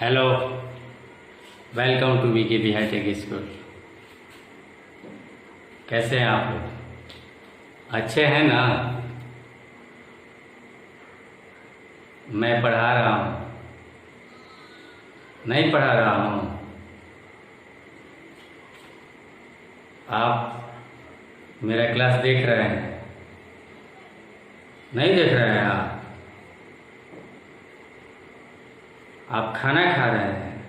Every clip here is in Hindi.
Hello, welcome to VK Bihar tech school. कैसे हैं आप लोग? अच्छे हैं ना? मैं पढ़ा रहा हूँ, नहीं पढ़ा रहा हूँ। आप मेरा क्लास देख रहे हैं? नहीं देख रहे हैं आप खाना खा रहे हैं?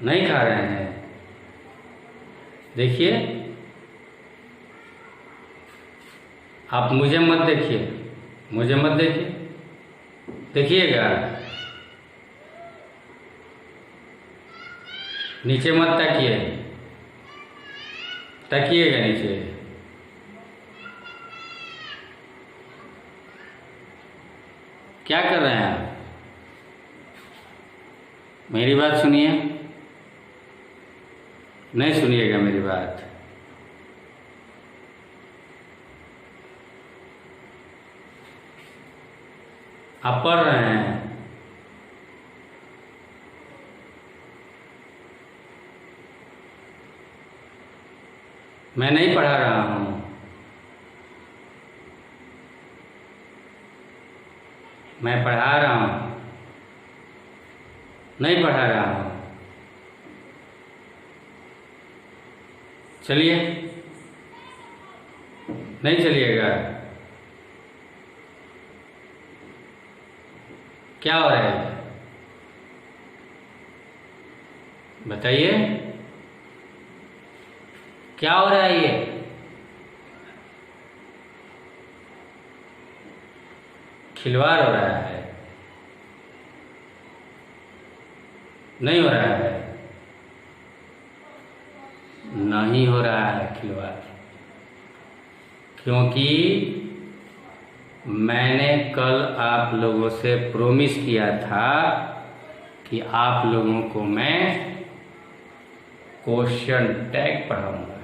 नहीं खा रहे हैं? देखिए, आप मुझे मत देखिए, मुझे मत देखिए, देखिएगा, नीचे मत ताकिए, ताकिएगा नीचे। क्या कर रहे हैं आप? मेरी बात सुनिए। नहीं सुनिएगा मेरी बात। आप पढ़ रहे हैं? मैं नहीं पढ़ा रहा हूँ। मैं पढ़ा रहा हूँ, नहीं पढ़ा रहा हूँ। चलिए, नहीं चलिएगा। क्या हो रहा है बताइए, क्या हो रहा है? ये खिलवाड़ हो रहा है? नहीं हो रहा है? नहीं हो रहा है खिलवाड़, क्योंकि मैंने कल आप लोगों से प्रॉमिस किया था कि आप लोगों को मैं क्वेश्चन टैग पढ़ाऊंगा,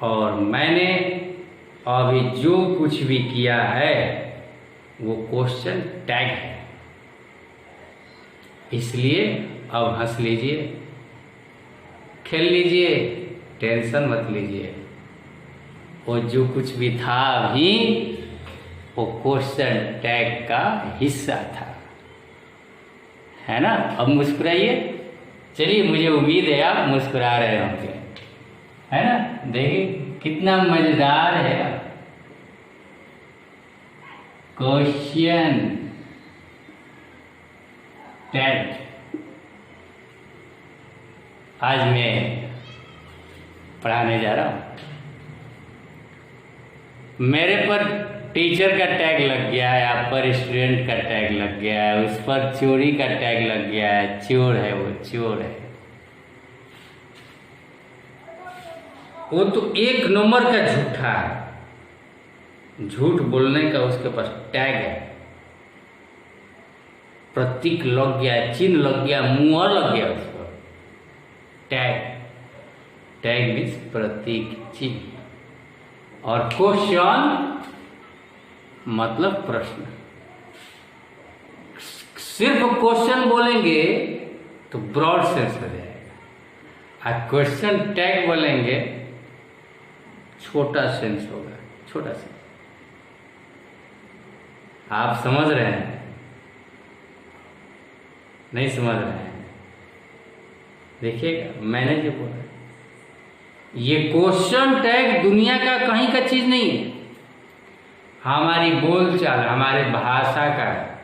और मैंने अभी जो कुछ भी किया है वो क्वेश्चन टैग है। इसलिए अब हंस लीजिए, खेल लीजिए, टेंशन मत लीजिए। वो जो कुछ भी था अभी वो क्वेश्चन टैग का हिस्सा था, है ना? अब मुस्कुराइए। चलिए, मुझे उम्मीद है आप मुस्कुरा रहे होंगे, है ना? देखिए कितना मजेदार है। क्वेश्चन टैग आज मैं पढ़ाने जा रहा हूँ। मेरे पर टीचर का टैग लग गया है, आप पर स्टूडेंट का टैग लग गया है, उस पर चोरी का टैग लग गया है। चोर है वो, चोर है वो। तो एक नंबर का झूठा है, झूठ बोलने का उसके पास टैग है, प्रतीक लग गया, चिन्ह लग गया, मुहर लग गया उस पर। टैग, टैग मीन्स प्रतीक, चिन्ह। और क्वेश्चन मतलब प्रश्न। सिर्फ क्वेश्चन बोलेंगे तो ब्रॉड सेंस हो जाएगा, और क्वेश्चन टैग बोलेंगे छोटा सेंस होगा, छोटा सेंस। आप समझ रहे हैं? नहीं समझ रहे हैं? देखिएगा, मैंने जो बोला, ये क्वेश्चन टैग दुनिया का कहीं का चीज नहीं है, हमारी बोलचाल, हमारे भाषा का है।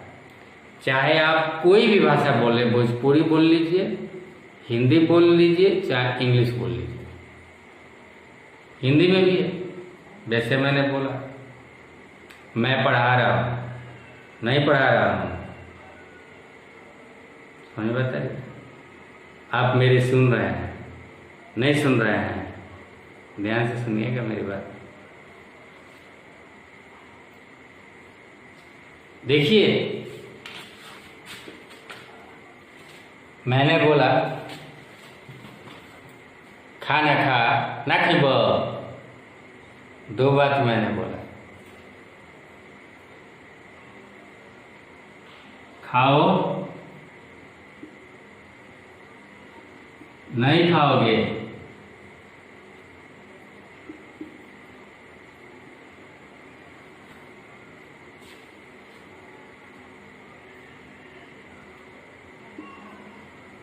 चाहे आप कोई भी भाषा बोले, भोजपुरी बोल लीजिए, हिंदी बोल लीजिए, चाहे इंग्लिश बोल लीजिए, हिंदी में भी है। वैसे मैंने बोला मैं पढ़ा रहा हूँ, नहीं पढ़ा रहा हूँ, समझ बताइए। आप मेरी सुन रहे हैं, नहीं सुन रहे हैं? ध्यान से सुनिएगा मेरी बात। देखिए, मैंने बोला खाना खा ना खिब, दो बात मैंने बोला। खाओ, नहीं खाओगे,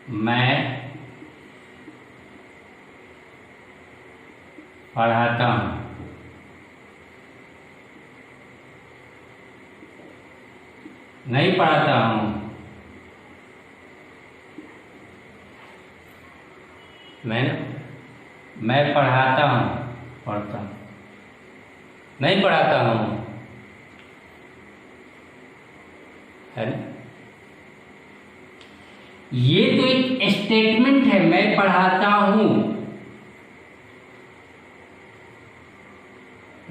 मैं पढ़ाता हूँ, नहीं पढ़ाता हूँ, मैं पढ़ाता हूँ, पढ़ता हूँ, नहीं पढ़ाता हूँ, है ना। ये तो एक स्टेटमेंट है, मैं पढ़ाता हूँ,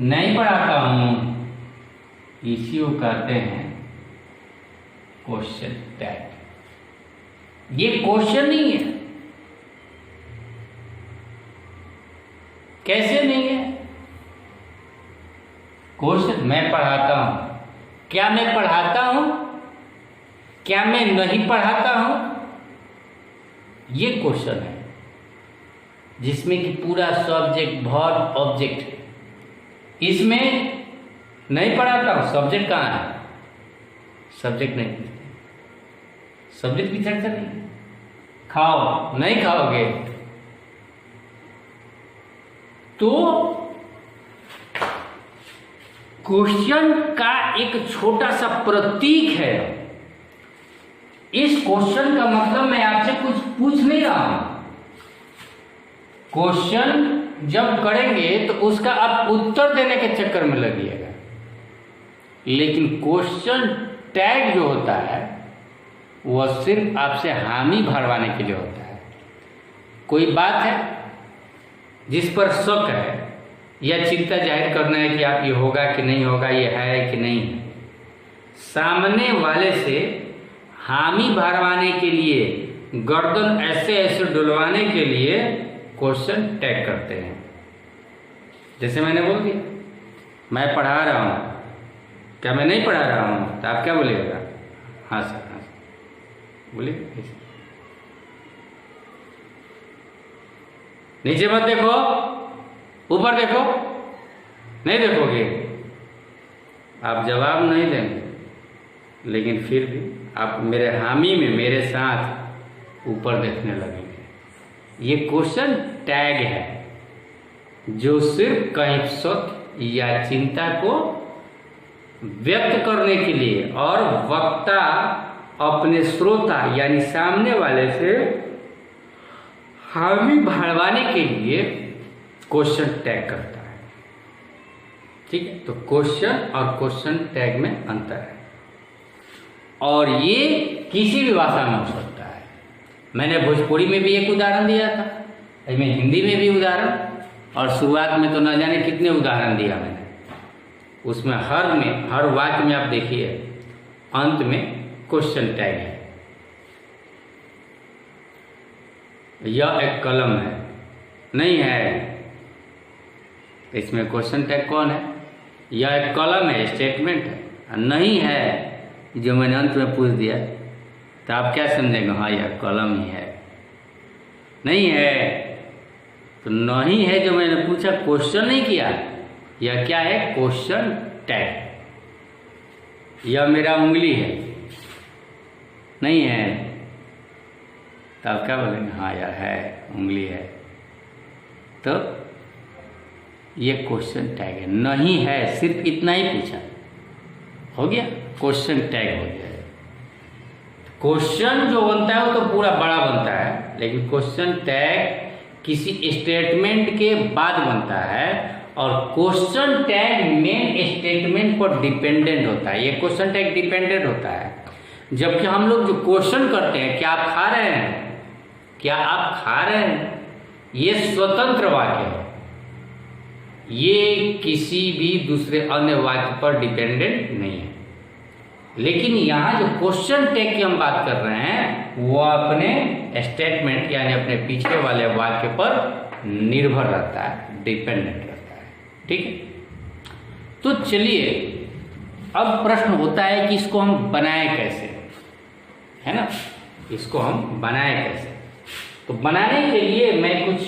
नहीं पढ़ाता हूँ, इसी को कहते हैं क्वेश्चन टैग। ये क्वेश्चन नहीं है। कैसे नहीं है क्वेश्चन? मैं पढ़ाता हूं, क्या मैं पढ़ाता हूं, क्या मैं नहीं पढ़ाता हूं, ये क्वेश्चन है जिसमें कि पूरा सब्जेक्ट वर्ब ऑब्जेक्ट है। इसमें नहीं पढ़ाता हूं, सब्जेक्ट कहाँ है? सब्जेक्ट नहीं, सब्जेक्ट की चर्चा नहीं। खाओ, नहीं खाओगे, तो क्वेश्चन का एक छोटा सा प्रतीक है। इस क्वेश्चन का मतलब मैं आपसे कुछ पूछ नहीं रहा हूं। क्वेश्चन जब करेंगे तो उसका आप उत्तर देने के चक्कर में लगिएगा, लेकिन क्वेश्चन टैग जो होता है वह सिर्फ आपसे हामी भरवाने के लिए होता है। कोई बात है जिस पर शक है या चिंता जाहिर करना है कि आप ये होगा कि नहीं होगा, ये है कि नहीं है, सामने वाले से हामी भरवाने के लिए, गर्दन ऐसे ऐसे डुलवाने के लिए क्वेश्चन टैग करते हैं। जैसे मैंने बोल दिया मैं पढ़ा रहा हूँ, क्या मैं नहीं पढ़ा रहा हूँ? तो आप क्या बोलिएगा? हाँ सर, हाँ सर, बोलिए। नीचे मत देखो, ऊपर देखो, नहीं देखोगे, आप जवाब नहीं देंगे, लेकिन फिर भी आप मेरे हामी में मेरे साथ ऊपर देखने लगेंगे। ये क्वेश्चन टैग है जो सिर्फ कहीं शक या चिंता को व्यक्त करने के लिए और वक्ता अपने श्रोता यानी सामने वाले से हामी भरवाने के लिए क्वेश्चन टैग करता है। ठीक है, तो क्वेश्चन और क्वेश्चन टैग में अंतर है, और ये किसी भी भाषा में हो सकता है। मैंने भोजपुरी में भी एक उदाहरण दिया था, मैं हिंदी में भी उदाहरण, और शुरुआत में तो न जाने कितने उदाहरण दिया मैंने। उसमें हर वाक्य में आप देखिए अंत में क्वेश्चन टैग है। यह एक कलम है, नहीं है, इसमें क्वेश्चन टैग कौन है? यह एक कलम है, स्टेटमेंट है। नहीं है जो मैंने अंत में पूछ दिया, तो आप क्या समझेंगे? हाँ यह कलम ही है। नहीं है तो नहीं है जो मैंने पूछा, क्वेश्चन नहीं किया, यह क्या है? Question tag. यह मेरा उंगली है, नहीं है, तो आप क्या बोलेंगे? हाँ यार है, उंगली है। तो ये क्वेश्चन टैग है। नहीं है, सिर्फ इतना ही पूछा, हो गया, क्वेश्चन टैग हो गया। क्वेश्चन जो बनता है वो तो पूरा बड़ा बनता है, लेकिन क्वेश्चन टैग किसी स्टेटमेंट के बाद बनता है, और क्वेश्चन टैग मेन स्टेटमेंट पर डिपेंडेंट होता है। ये क्वेश्चन टैग डिपेंडेंट होता है, जबकि हम लोग जो क्वेश्चन करते हैं, क्या आप खा रहे हैं, क्या आप खा रहे हैं, ये स्वतंत्र वाक्य है, ये किसी भी दूसरे अन्य वाक्य पर डिपेंडेंट नहीं है। लेकिन यहाँ जो क्वेश्चन टैग की हम बात कर रहे हैं वो अपने स्टेटमेंट यानी अपने पीछे वाले वाक्य पर निर्भर रहता है, डिपेंडेंट रहता है। ठीक है, तो चलिए अब प्रश्न होता है कि इसको हम बनाएं कैसे। है ना। इसको हम बनाए कैसे, तो बनाने के लिए मैं कुछ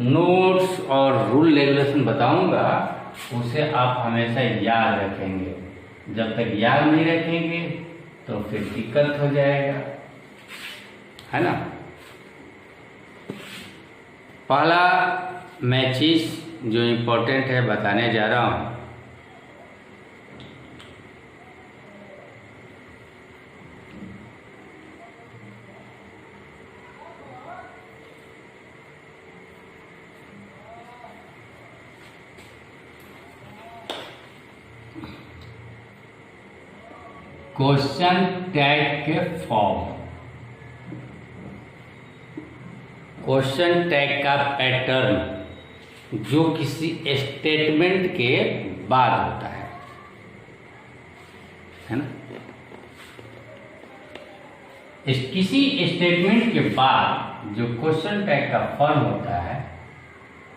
नोट्स और रूल रेगुलेशन बताऊंगा, उसे आप हमेशा याद रखेंगे। जब तक याद नहीं रखेंगे तो फिर दिक्कत हो जाएगा, है ना। पहला मैं चीज जो इम्पोर्टेंट है बताने जा रहा हूं, क्वेश्चन टैग के फॉर्म। क्वेश्चन टैग का पैटर्न जो किसी स्टेटमेंट के बाद होता है ना। किसी स्टेटमेंट के बाद जो क्वेश्चन टैग का फॉर्म होता है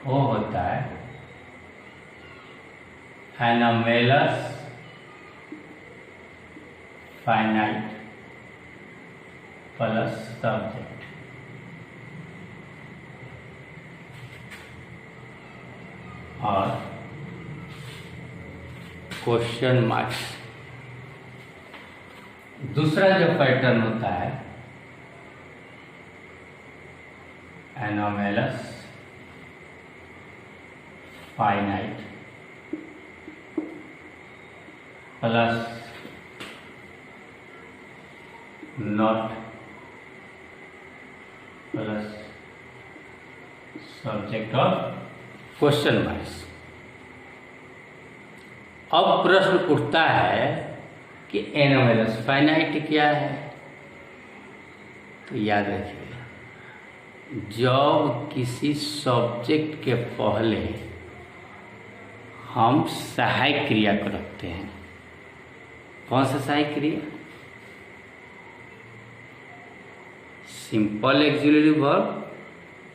वो होता है एनोमेलस फाइनाइट प्लस सब्जेक्ट। और क्वेश्चन मार्क्स। दूसरा जो पैटर्न होता है anomalous finite plus not plus subject of question marks. अब प्रश्न उठता है कि एनोमेलस फाइनाइट क्या है, तो याद रखिएगा, जब किसी सब्जेक्ट के पहले हम सहायक क्रिया को रखते हैं। कौन सा सहायक क्रिया? सिंपल एक्सिलरी वर्ब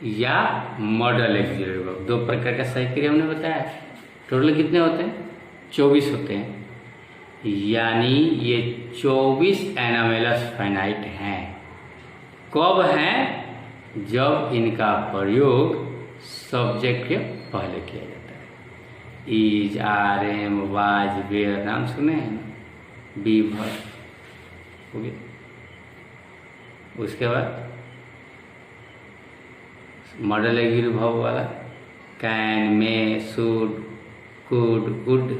या मॉडल एक्सिलरी वर्ब। दो प्रकार का सहायक क्रिया हमने बताया। टोटल कितने होते हैं? 24 होते हैं। यानी ये 24 एनोमेलस फाइनाइट हैं। कब हैं? जब इनका प्रयोग सब्जेक्ट के पहले किया जाता है। Is, are, am, was, were नाम सुने हैं ना, बी वर्ब हो गया। उसके बाद मॉडल एक्सिलरी वर्ब वाला can, may, should, could, would,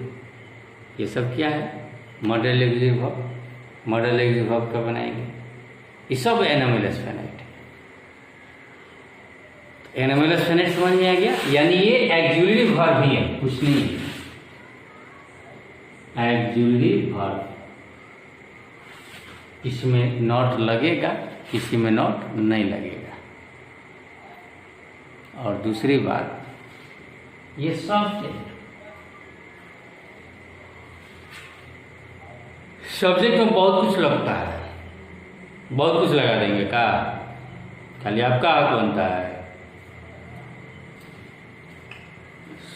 ये सब क्या है? Model axillary verb. Model axillary verb का बनाएंगे, ये सब एनोमेलस फाइनाइट है। एनोमेलस फाइनाइट समझ में आ गया? यानी ये एक्सिलरी वर्ब ही है, कुछ नहीं है। एक्सिलरी वर्ब, इसमें नॉट लगेगा, किसी में नॉट नहीं लगेगा। और दूसरी बात, ये सब्जेक्ट में बहुत कुछ लगता है, बहुत कुछ लगा देंगे का, खाली आपका हक बनता है।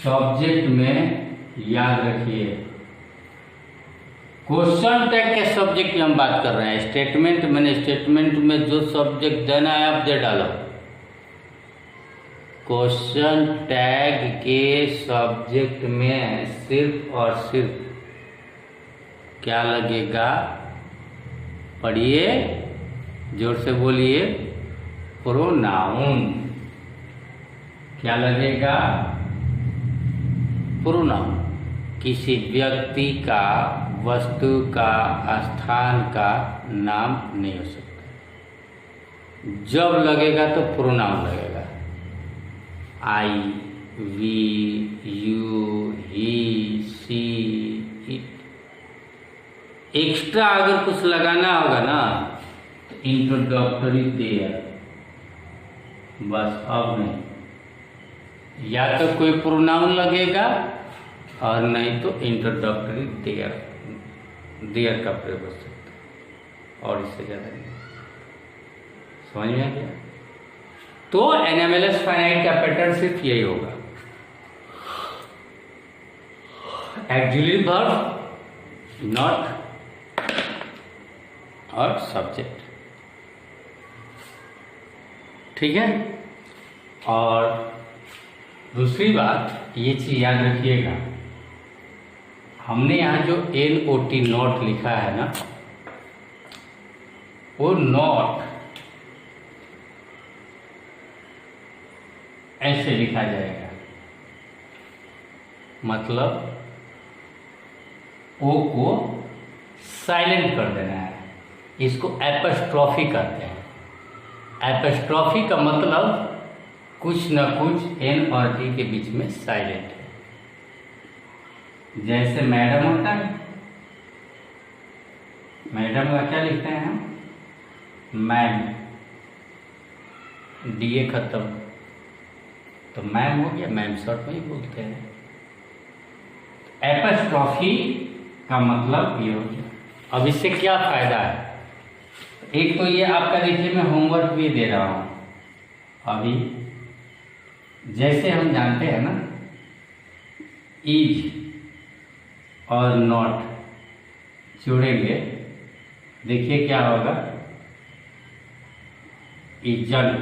सब्जेक्ट में याद रखिए, क्वेश्चन टैग के सब्जेक्ट की हम बात कर रहे हैं। स्टेटमेंट में जो सब्जेक्ट देना है आप दे डालो। क्वेश्चन टैग के सब्जेक्ट में सिर्फ और सिर्फ क्या लगेगा? पढ़िए, जोर से बोलिए, प्रोनाउन। क्या लगेगा? प्रोनाउन। किसी व्यक्ति का, वस्तु का, स्थान का नाम नहीं हो सकता। जब लगेगा तो प्रोनाउन लगेगा। I, we, you, he, she, it. Extra अगर कुछ लगाना होगा ना तो इंट्रोडक्टरी देयर, बस। अब नहीं, या तो कोई प्रोनाउन लगेगा और नहीं तो इंट्रोडक्टरी देयर का प्रयोग हो सकता है, और इससे ज़्यादा नहीं। समझ में आ गया? तो एनोमेलस फाइनाइट का पैटर्न सिर्फ यही होगा। एक्सिलरी वर्ब, नॉट और सब्जेक्ट। ठीक है। और दूसरी बात ये चीज़ याद रखिएगा, हमने यहाँ जो NOT नॉट लिखा है ना, वो नॉट ऐसे लिखा जाएगा, मतलब ओ को साइलेंट कर देना है। इसको एपस्ट्रॉफी कहते हैं। एपस्ट्रॉफी का मतलब कुछ न कुछ N और T के बीच में साइलेंट है। जैसे मैडम होता है, मैडम का क्या लिखते हैं हम? मैम, DA खत्म, तो मैम हो गया, मैम शॉर्ट में ही बोलते हैं। एपस्ट्रॉफी का मतलब ये हो गया। अब इससे क्या फायदा है? एक तो ये आपका देखिए, मैं होमवर्क भी दे रहा हूं अभी। जैसे हम जानते हैं ना, इज और नॉट जोड़ेंगे, देखिए क्या होगा, इजंट।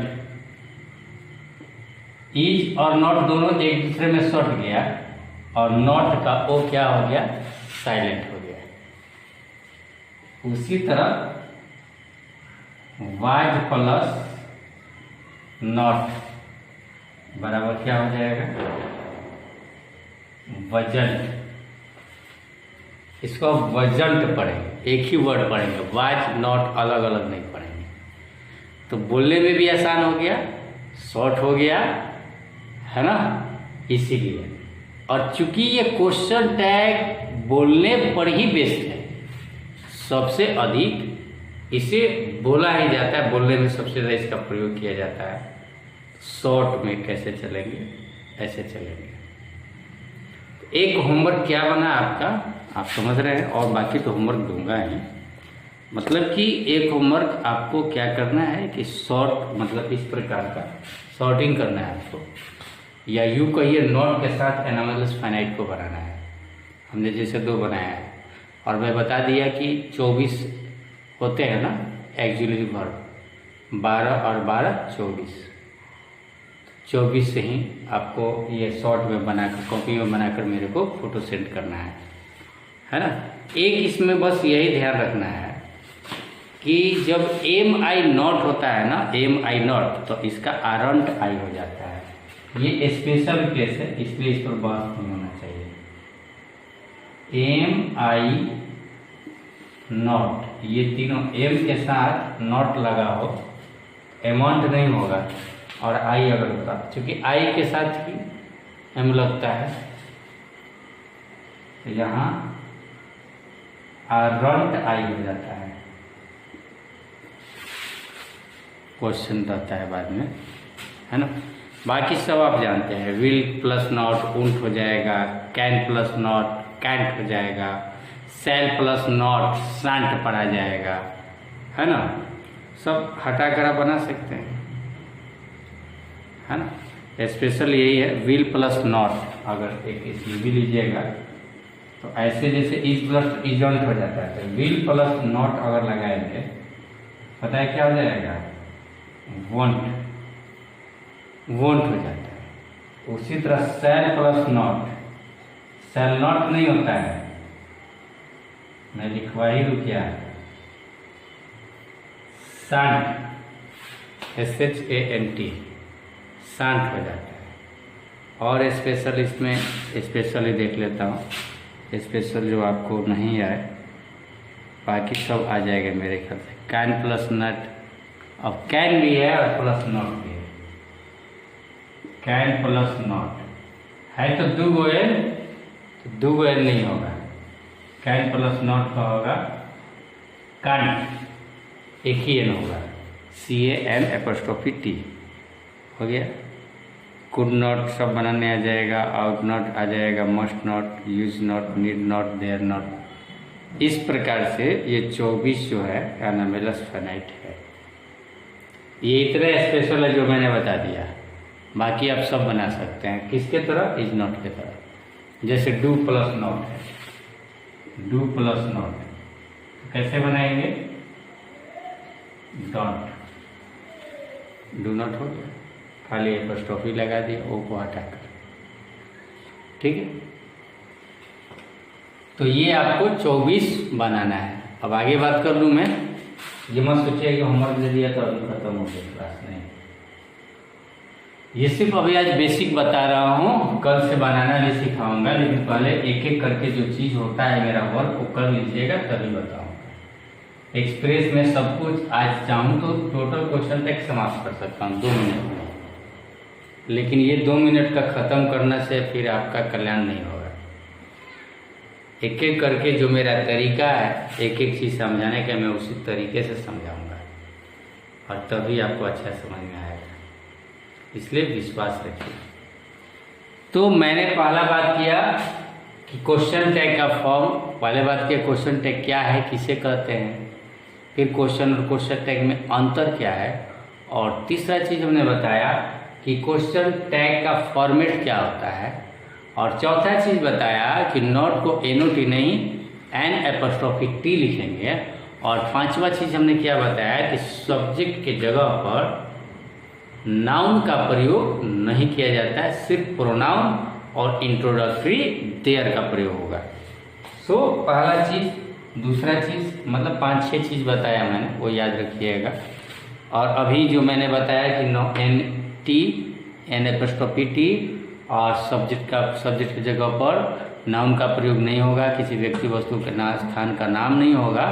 इज और नॉट दोनों एक दूसरे में सट गया, और नॉट का ओ क्या हो गया, साइलेंट हो गया। उसी तरह वाज प्लस नॉट बराबर क्या हो जाएगा, वजंट। इसको वजंट पढ़ेंगे, एक ही वर्ड पढ़ेंगे, वाज नॉट अलग अलग नहीं पढ़ेंगे। तो बोलने में भी आसान हो गया, शॉर्ट हो गया, है ना, इसीलिए। और चूंकि ये क्वेश्चन टैग बोलने पर ही बेस्ड है, सबसे अधिक इसे बोला ही जाता है, बोलने में सबसे ज़्यादा इसका प्रयोग किया जाता है। शॉर्ट में कैसे चलेंगे, ऐसे चलेंगे। एक होमवर्क क्या बना आपका, आप समझ रहे हैं, और बाकी तो होमवर्क दूंगा ही। मतलब कि एक होमवर्क आपको क्या करना है कि शॉर्ट, मतलब इस प्रकार का शॉर्टिंग करना है आपको, या यूँ कहिए नॉट के साथ एनामलस फाइनाइट को बनाना है। हमने जैसे 2 बनाया है, और मैं बता दिया कि 24 होते हैं ना एक्सिलरी वर्ब, 12 और 12 24। 24 से ही आपको ये शॉर्ट में बनाकर, कॉपी में बनाकर मेरे को फोटो सेंड करना है ना। एक इसमें बस यही ध्यान रखना है कि जब MI नॉट होता है ना, MI नॉट, तो इसका आरंट आई हो जाता है। ये स्पेशल केस है, इसलिए इस पर बात नहीं होना चाहिए। MI नॉट, ये तीनों M के साथ नॉट लगा हो, अमाउंट नहीं होगा, और I अगर होता, क्योंकि I के साथ ही M लगता है, तो यहाँ आरंट आई हो जाता है। क्वेश्चन रहता है बाद में, है ना। बाकी सब आप जानते हैं, विल प्लस नॉट उंट हो जाएगा, कैन प्लस नॉट कैंट हो जाएगा, सेल प्लस नॉट सांट पढ़ा जाएगा, है ना। सब हटाकर आप बना सकते हैं, है ना। स्पेशल यही है, विल प्लस नॉट अगर एक इसमें भी लीजिएगा तो ऐसे जैसे इज प्लस इजंट हो जाता है, तो विल प्लस नॉट अगर लगाएंगे, पता है क्या हो जाएगा, वॉन्ट, वॉन्ट हो जाता है। उसी तरह shall plus not, shall not नहीं होता है, मैं लिखवा ही दूं क्या, सांट, SHANT, सांट हो जाता है। और स्पेशल इसमें स्पेशली देख लेता हूँ, स्पेशल जो आपको नहीं आए, बाकी सब आ जाएगा मेरे ख्याल से। कैन प्लस नट, अब कैन भी है और प्लस नॉट भी है, कैन प्लस नॉट है तो 2 एल, तो 2 एल नहीं होगा, कैन प्लस नॉट का होगा कांट, एक ही एन होगा, CAN''T हो गया। कुड नॉट सब बनाने आ जाएगा, आउट नॉट आ जाएगा, must not, use not, need not, dare not. इस प्रकार से ये 24 जो है एनामेलस फाइनाइट है। ये इतना स्पेशल है जो मैंने बता दिया, बाकी आप सब बना सकते हैं किसके तरह, इज नॉट के तरह। जैसे डू प्लस नॉट है, डू प्लस नॉट कैसे बनाएंगे, डोंट, डू नॉट हो गया, खाली एपॉस्ट्रोफी लगा दिया, ओ को हटाकर। ठीक है, तो ये आपको 24 बनाना है। अब आगे बात कर लूँ मैं, ये मत सोचिए कि होमवर्क दे दिया तो अभी खत्म हो गया क्लास, नहीं। ये सिर्फ अभी आज बेसिक बता रहा हूँ, कल से बनाना भी सिखाऊंगा, लेकिन पहले एक एक करके जो चीज़ होता है मेरा वर्क वो कर लीजिएगा तभी बताऊंगा। एक्सप्रेस में सब कुछ आज चाहूँ तो टोटल क्वेश्चन तक समाप्त कर सकता हूँ 2 मिनट में, लेकिन ये 2 मिनट का ख़त्म करने से फिर आपका कल्याण नहीं होगा। एक एक करके जो मेरा तरीका है एक एक चीज़ समझाने का, मैं उसी तरीके से समझाऊंगा और तभी आपको अच्छा समझ में आएगा, इसलिए विश्वास रखिए। तो मैंने पहला बात किया कि क्वेश्चन टैग का फॉर्म, पहले बात किया क्वेश्चन टैग क्या है, किसे कहते हैं, फिर क्वेश्चन और क्वेश्चन टैग में अंतर क्या है, और तीसरा चीज़ हमने बताया कि क्वेश्चन टैग का फॉर्मेट क्या होता है, और चौथा चीज़ बताया कि नॉट को NOT नहीं N' लिखेंगे, और पांचवा चीज़ हमने क्या बताया कि सब्जेक्ट के जगह पर नाउन का प्रयोग नहीं किया जाता है, सिर्फ प्रोनाउन और इंट्रोडक्टरी देयर का प्रयोग होगा। सो पहला चीज़, दूसरा चीज़, मतलब 5-6 चीज़ बताया मैंने, वो याद रखिएगा। और अभी जो मैंने बताया कि NT और सब्जेक्ट की जगह पर नाउन का प्रयोग नहीं होगा, किसी व्यक्ति वस्तु के स्थान का नाम नहीं होगा,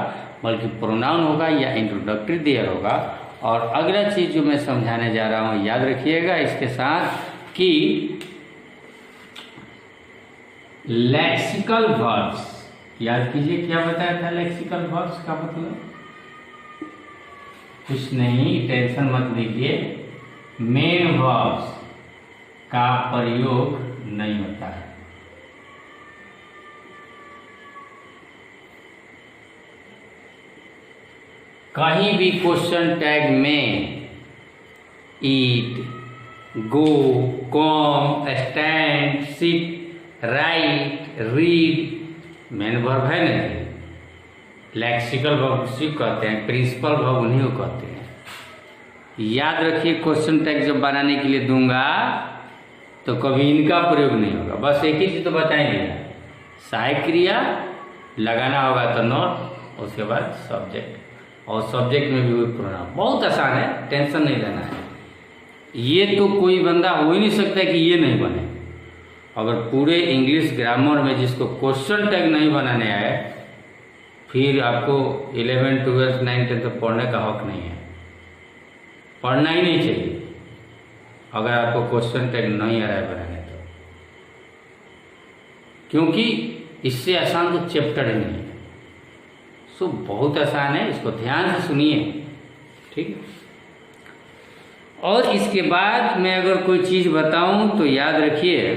बल्कि प्रोनाउन होगा या इंट्रोडक्टरी देयर होगा। और अगला चीज़ जो मैं समझाने जा रहा हूँ याद रखिएगा इसके साथ कि लेक्सिकल वर्ब्स, याद कीजिए क्या बताया था लेक्सिकल वर्ब्स का मतलब, कुछ नहीं, टेंशन मत लीजिए, मेन वर्ब्स का प्रयोग नहीं होता है। कहीं भी क्वेश्चन टैग में eat, go, come, stand, sit, write, read main verb है नहीं, लेक्सिकल वर्ब सिर्फ कहते हैं, प्रिंसिपल वर्ब उन्हीं को कहते हैं। याद रखिए क्वेश्चन टैग जब बनाने के लिए दूंगा तो कभी इनका प्रयोग नहीं होगा, बस एक ही चीज़ तो बताएंगे, सहायक क्रिया लगाना होगा तो नॉट, उसके बाद सब्जेक्ट, और सब्जेक्ट में भी वही प्रोनाउन। बहुत आसान है, टेंशन नहीं लेना है। ये तो कोई बंदा हो ही नहीं सकता कि ये नहीं बने। अगर पूरे इंग्लिश ग्रामर में जिसको क्वेश्चन टैग नहीं बनाने आए, फिर आपको 11, 12, 9, 10 तो पढ़ने का हक नहीं है, पढ़ना ही नहीं चाहिए अगर आपको क्वेश्चन टैग नहीं आ रहा है बनाने तो, क्योंकि इससे आसान तो चैप्टर ही नहीं है। सो बहुत आसान है, इसको ध्यान से सुनिए, ठीक। और इसके बाद मैं अगर कोई चीज़ बताऊं तो याद रखिए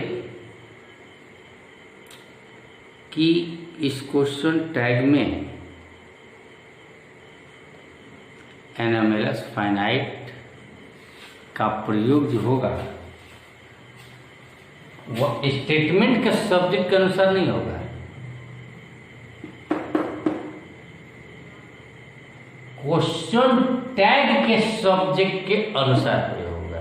कि इस क्वेश्चन टैग में एनामेलस फाइनाइट का प्रयोग जो होगा वह स्टेटमेंट के सब्जेक्ट के अनुसार नहीं होगा, क्वेश्चन टैग के सब्जेक्ट के अनुसार प्रयोग होगा।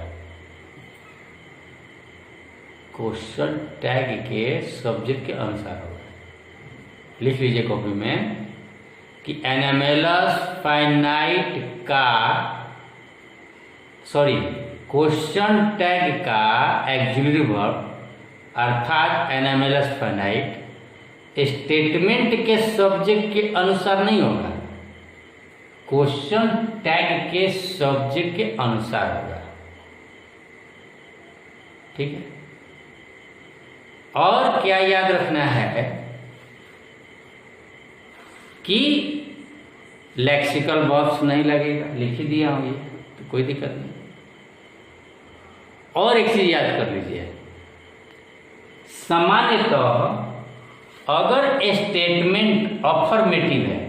क्वेश्चन टैग के सब्जेक्ट के अनुसार होगा। लिख लीजिए कॉपी में कि एनामेलस फाइनाइट का, सॉरी, क्वेश्चन टैग का ऑक्सिलरी वर्ब अर्थात एनामेलस फाइनाइट स्टेटमेंट के सब्जेक्ट के अनुसार नहीं होगा, क्वेश्चन टैग के सब्जेक्ट के अनुसार होगा, ठीक है। और क्या याद रखना है कि लेक्सिकल वर्ब्स नहीं लगेगा, लिख ही दिया हूं ये, तो कोई दिक्कत नहीं। और एक चीज याद कर लीजिए, सामान्यतः अगर स्टेटमेंट अफर्मेटिव है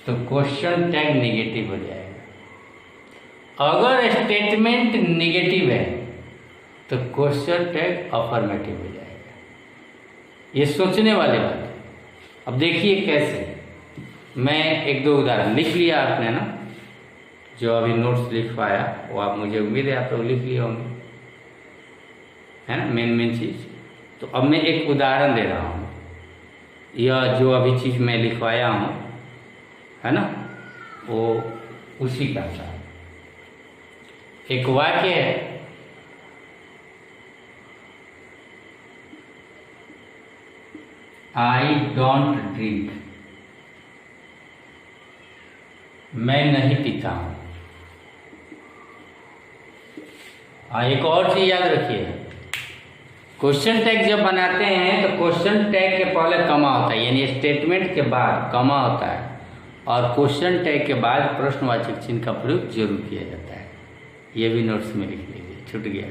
तो क्वेश्चन टैग नेगेटिव हो जाएगा, अगर स्टेटमेंट नेगेटिव है तो क्वेश्चन टैग अफर्मेटिव हो जाएगा। ये सोचने वाली बात है। अब देखिए कैसे, मैं 1-2 उदाहरण लिख लिया आपने ना, जो अभी नोट्स लिखवाया वो आप, मुझे उम्मीद है आप लोग लिख लिए होंगे, है ना, मेन चीज़। तो अब मैं एक उदाहरण दे रहा हूँ, यह जो अभी चीज़ मैं लिखवाया हूँ, है ना, वो उसी का था। एक वाक्य है, आई डोंट ड्रिंक, मैं नहीं पीता हूँ। एक और चीज याद रखिए, क्वेश्चन टैग जब बनाते हैं तो क्वेश्चन टैग के पहले कमा होता है, यानी स्टेटमेंट के बाद कमा होता है, और क्वेश्चन टैग के बाद प्रश्नवाचक चिन्ह का प्रयोग जरूर किया जाता है। ये भी नोट्स में लिख लीजिए, छूट गया,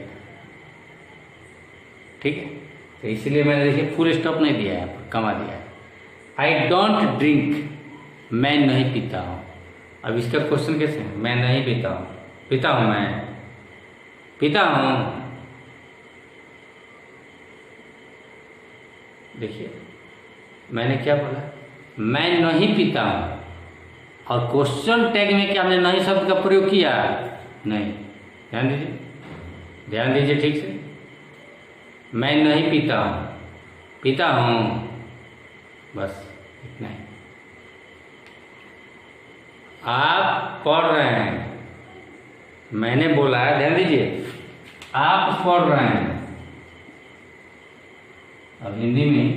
ठीक है। तो इसलिए मैंने देखिए फुल स्टॉप नहीं दिया है, कमा दिया है। आई डोंट ड्रिंक, मैं नहीं पीता हूँ। अब इसका क्वेश्चन कैसे है, मैं नहीं पीता हूँ, पीता हूँ, मैं पीता हूँ। देखिए मैंने क्या बोला, मैं नहीं पीता हूँ, और क्वेश्चन टैग में क्या हमने नहीं शब्द का प्रयोग किया, नहीं। ध्यान दीजिए, ध्यान दीजिए ठीक से, मैं नहीं पीता हूँ, पीता हूँ, बस इतना ही। आप पढ़ रहे हैं, मैंने बोला है, ध्यान दीजिए, आप पढ़ रहे हैं। अब हिंदी में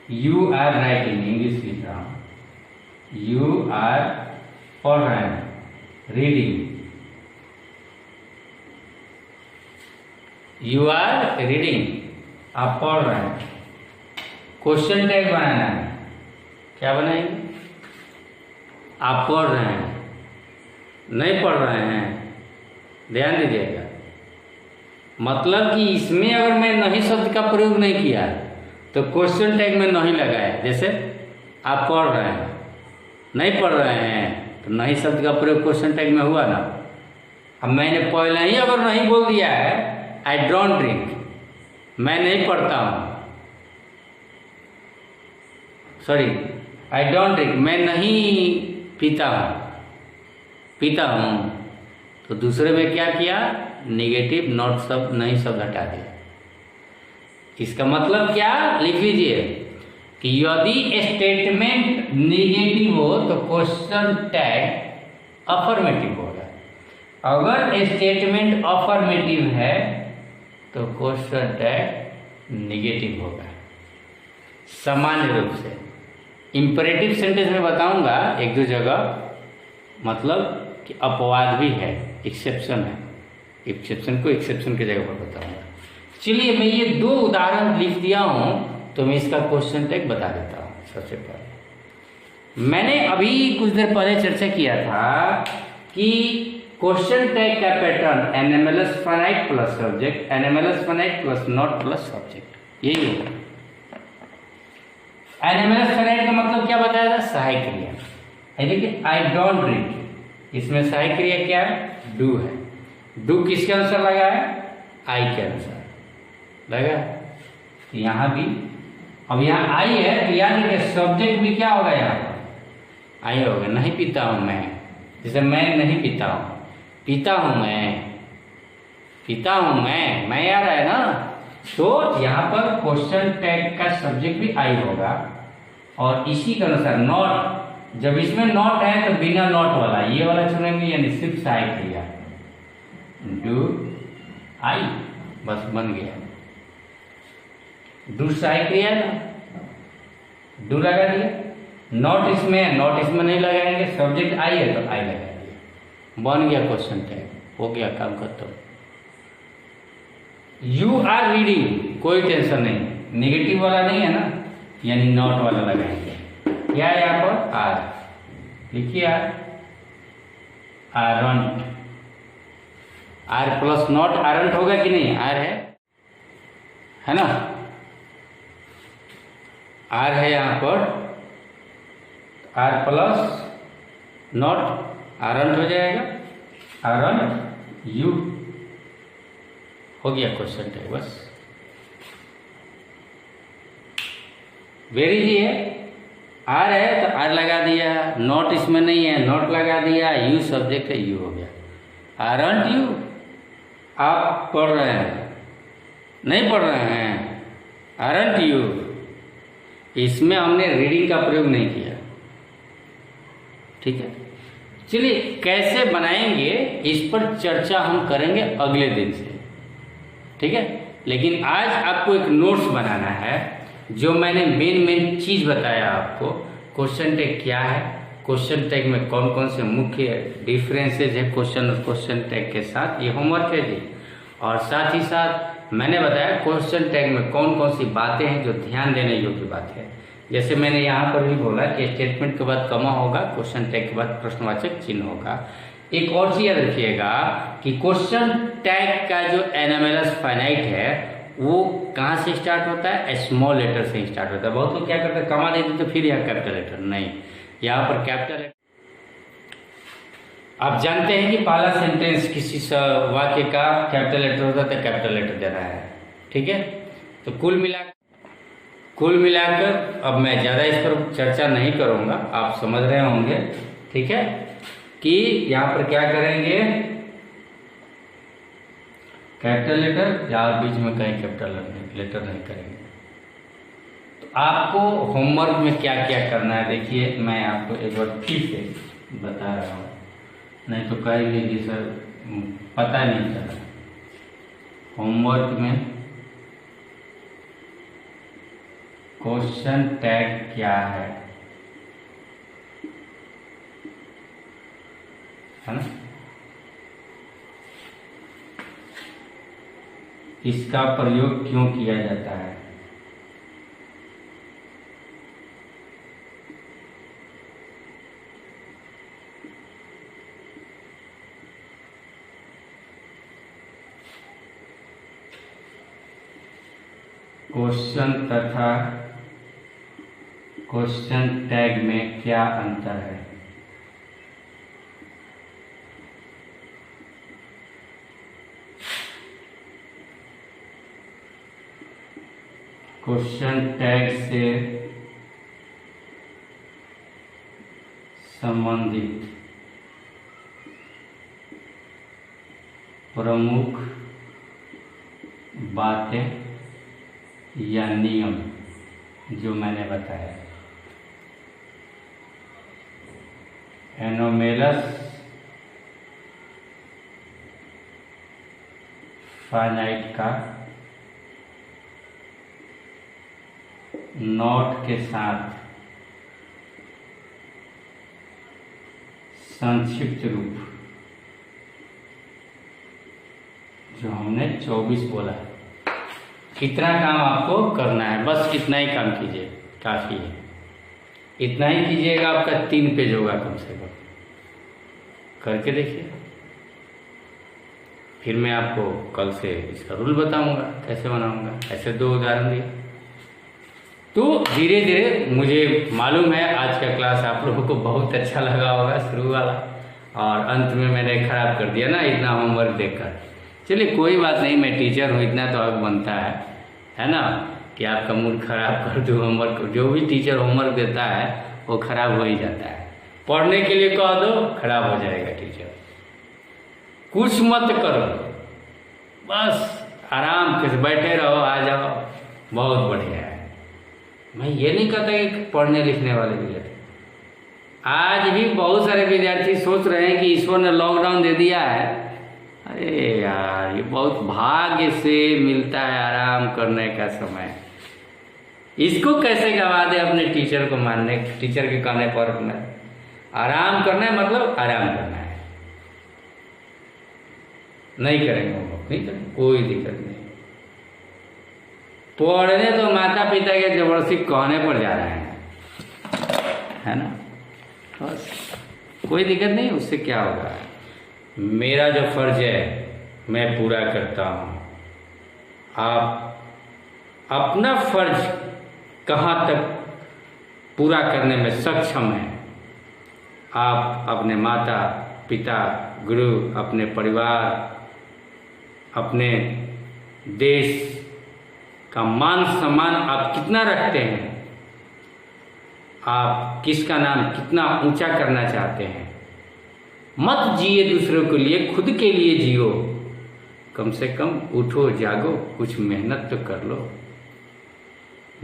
यू आर राइटिंग, इंग्लिश लिख रहा हूँ, यू आर पढ़ रहे हैं, रीडिंग, यू आर रीडिंग, आप पढ़ रहे हैं। क्वेश्चन टैग बनाना है, क्या बनाएंगे, आप पढ़ रहे हैं, नहीं पढ़ रहे हैं। ध्यान दीजिएगा, मतलब कि इसमें अगर मैं नहीं शब्द का प्रयोग नहीं किया तो क्वेश्चन टैग में नहीं लगाया। जैसे आप पढ़ रहे हैं, नहीं पढ़ रहे हैं, तो नहीं शब्द का प्रयोग क्वेश्चन टैग में हुआ ना। अब मैंने पहले ही अगर नहीं बोल दिया है, आई डोंट ड्रिंक, मैं नहीं पढ़ता हूँ, सॉरी, आई डोंट ड्रिंक, मैं नहीं पीता हूँ, पीता हूँ, तो दूसरे में क्या किया, नेगेटिव नॉट शब्द, नहीं शब्द हटा दिया। इसका मतलब क्या, लिख लीजिए कि यदि स्टेटमेंट नेगेटिव हो तो क्वेश्चन टैग अफर्मेटिव होगा, अगर स्टेटमेंट अफर्मेटिव है तो क्वेश्चन टैग नेगेटिव होगा। सामान्य रूप से इंपरेटिव सेंटेंस में बताऊंगा एक दो जगह, मतलब कि अपवाद भी है, एक्सेप्शन है, एक्सेप्शन को एक्सेप्शन की जगह पर बताऊंगा। चलिए मैं ये दो उदाहरण लिख दिया हूं, तो मैं इसका क्वेश्चन टैग बता देता हूं। सबसे पहले मैंने अभी कुछ देर पहले चर्चा किया था कि क्वेश्चन टैग का pattern NMLS finite plus subject, NMLS finite plus not plus subject, यही होगा। एनएमएलएस फाइनाइट का मतलब क्या बताया था, सहायक क्रिया। देखिए आई डोंट ड्रिंक, इसमें सहायक क्रिया क्या है, डू है। डू किसके अनुसार लगा है, आई के अनुसार लगा। यहाँ भी अब यहाँ आई है, तो याद रखिए सब्जेक्ट भी क्या होगा, यहाँ पर आई होगा। नहीं पीता हूँ मैं, जैसे मैं नहीं पीता हूँ, पीता हूँ मैं, पीता हूँ मैं आ रहा है ना, तो यहाँ पर क्वेश्चन टैग का सब्जेक्ट भी आई होगा। और इसी के अनुसार नॉट, जब इसमें नॉट है तो बिना नॉट वाला ये वाला चुनेंगे, यानी सिर्फ सहायक क्रिया, डू आई, बस बन गया। डू सहायक क्रिया ना, डू लगा दिया। नॉट इसमें है, नॉट इसमें नहीं लगाएंगे, सब्जेक्ट आई है तो आई लगा दिया, बन गया क्वेश्चन टैग, हो गया काम खत्म। यू आर रीडिंग, कोई टेंशन नहीं, नेगेटिव वाला नहीं है ना, यानी नॉट वाला लगाएंगे। क्या है यहाँ पर, आर, लिखिए are, aren't, are plus not aren't होगा कि नहीं, आर है ना, आर है यहाँ पर, आर प्लस नॉट आरंट हो जाएगा, आरंट यू, हो गया क्वेश्चन टैग, बस। वेरी जी है, आर है तो आर लगा दिया, नॉट इसमें नहीं है नॉट लगा दिया, यू सब्जेक्ट है यू हो गया। आरंट यू, आप पढ़ रहे हैं नहीं पढ़ रहे हैं, आरंट यू। इसमें हमने रीडिंग का प्रयोग नहीं किया, ठीक है। चलिए कैसे बनाएंगे इस पर चर्चा हम करेंगे अगले दिन से, ठीक है। लेकिन आज आपको एक नोट्स बनाना है, जो मैंने मेन चीज़ बताया आपको। क्वेश्चन टैग क्या है, क्वेश्चन टैग में कौन कौन से मुख्य डिफरेंसेज है क्वेश्चन और क्वेश्चन टैग के साथ, ये होमवर्क है जी। और साथ ही साथ मैंने बताया क्वेश्चन टैग में कौन कौन सी बातें हैं जो ध्यान देने योग्य बात है। जैसे मैंने यहाँ पर भी बोला कि स्टेटमेंट के बाद कमा होगा, क्वेश्चन टैग के बाद प्रश्नवाचक चिन्ह होगा। एक और चीज याद रखिएगा कि क्वेश्चन टैग का जो एनामेलस फाइनाइट है वो कहाँ से स्टार्ट होता है, स्मॉल लेटर से स्टार्ट होता है। बहुत लोग क्या करते हैं, कमा देते तो फिर यहाँ कैपिटल लेटर, नहीं, यहाँ पर कैपिटल लेटर। आप जानते हैं कि पहला सेंटेंस किसी वाक्य का कैपिटल लेटर होता है तो कैपिटल लेटर देना है, ठीक है। तो कुल मिलाकर अब मैं ज़्यादा इस पर चर्चा नहीं करूँगा, आप समझ रहे होंगे, ठीक है, कि यहाँ पर क्या करेंगे, कैपिटल लेटर या बीच में कहीं कैपिटल लेटर नहीं करेंगे। तो आपको होमवर्क में क्या क्या करना है देखिए, मैं आपको एक बार फिर से बता रहा हूँ, नहीं तो कहेंगे कि सर पता नहीं चला। होमवर्क में क्वेश्चन टैग क्या है ना, इसका प्रयोग क्यों किया जाता है, क्वेश्चन तथा क्वेश्चन टैग में क्या अंतर है, क्वेश्चन टैग से संबंधित प्रमुख बातें या नियम जो मैंने बताया। एनोमेलस फाइनाइट का नॉट के साथ संक्षिप्त रूप जो हमने 24 बोला है, इतना काम आपको करना है, बस इतना ही काम कीजिए, काफ़ी है। इतना ही कीजिएगा, आपका 3 पेज होगा कम से कम, करके देखिए। फिर मैं आपको कल से इसका रूल बताऊंगा कैसे बनाऊंगा। ऐसे 2 उदाहरण दिए, तो धीरे धीरे मुझे मालूम है आज का क्लास आप लोगों को बहुत अच्छा लगा होगा, शुरू वाला, और अंत में मैंने खराब कर दिया ना इतना होमवर्क देकर। चलिए कोई बात नहीं, मैं टीचर हूँ, इतना तो हक बनता है ना, कि आपका मूड खराब कर दूँ। होमवर्क जो भी टीचर होमवर्क देता है वो खराब हो ही जाता है। पढ़ने के लिए कह दो, खराब हो जाएगा टीचर। कुछ मत करो, बस आराम से बैठे रहो, आ जाओ, बहुत बढ़िया है। मैं ये नहीं कहता कि पढ़ने लिखने वाले विद्यार्थी, आज भी बहुत सारे विद्यार्थी सोच रहे हैं कि ईश्वर ने लॉकडाउन दे दिया है। अरे यार, ये बहुत भाग्य से मिलता है आराम करने का समय, इसको कैसे गवा दे अपने टीचर को मानने, टीचर के कहने पर अपना आराम करना है, मतलब आराम करना है, नहीं करेंगे हम लोग, नहीं करेंगे, कोई दिक्कत नहीं। पढ़ने तो माता पिता के जबरदस्ती कहने पर जा रहे हैं, है ना, बस कोई दिक्कत नहीं, उससे क्या होगा। मेरा जो फर्ज है मैं पूरा करता हूँ, आप अपना फर्ज कहाँ तक पूरा करने में सक्षम हैं, आप अपने माता पिता, गुरु, अपने परिवार, अपने देश का मान सम्मान आप कितना रखते हैं, आप किसका नाम कितना ऊंचा करना चाहते हैं। मत जिए दूसरों के लिए, खुद के लिए जियो। कम से कम उठो जागो, कुछ मेहनत तो कर लो।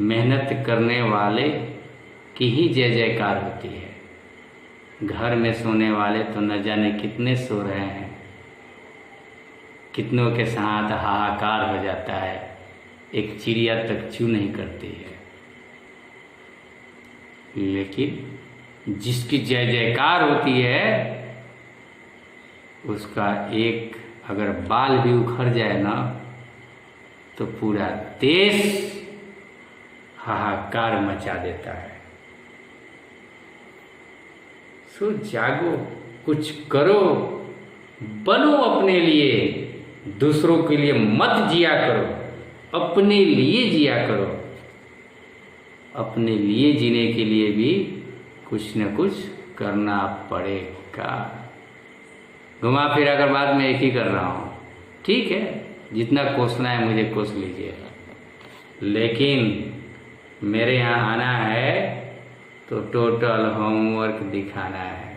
मेहनत करने वाले की ही जय जयकार होती है। घर में सोने वाले तो न जाने कितने सो रहे हैं, कितनों के साथ हाहाकार हो जाता है, एक चिड़िया तक चू नहीं करती है। लेकिन जिसकी जय जयकार होती है, उसका एक अगर बाल भी उखड़ जाए ना, तो पूरा देश हाहाकार मचा देता है। सो जागो, कुछ करो, बनो अपने लिए, दूसरों के लिए मत जिया करो, अपने लिए जिया करो। अपने लिए जीने के लिए भी कुछ न कुछ करना पड़ेगा। घुमा फिरा कर बाद में एक ही कर रहा हूँ, ठीक है, जितना कोसना है मुझे कोस लीजिएगा, लेकिन मेरे यहाँ आना है तो टोटल होमवर्क दिखाना है।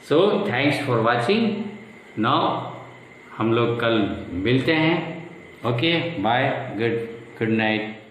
So thanks for watching. Now हम लोग कल मिलते हैं। Okay bye, good night.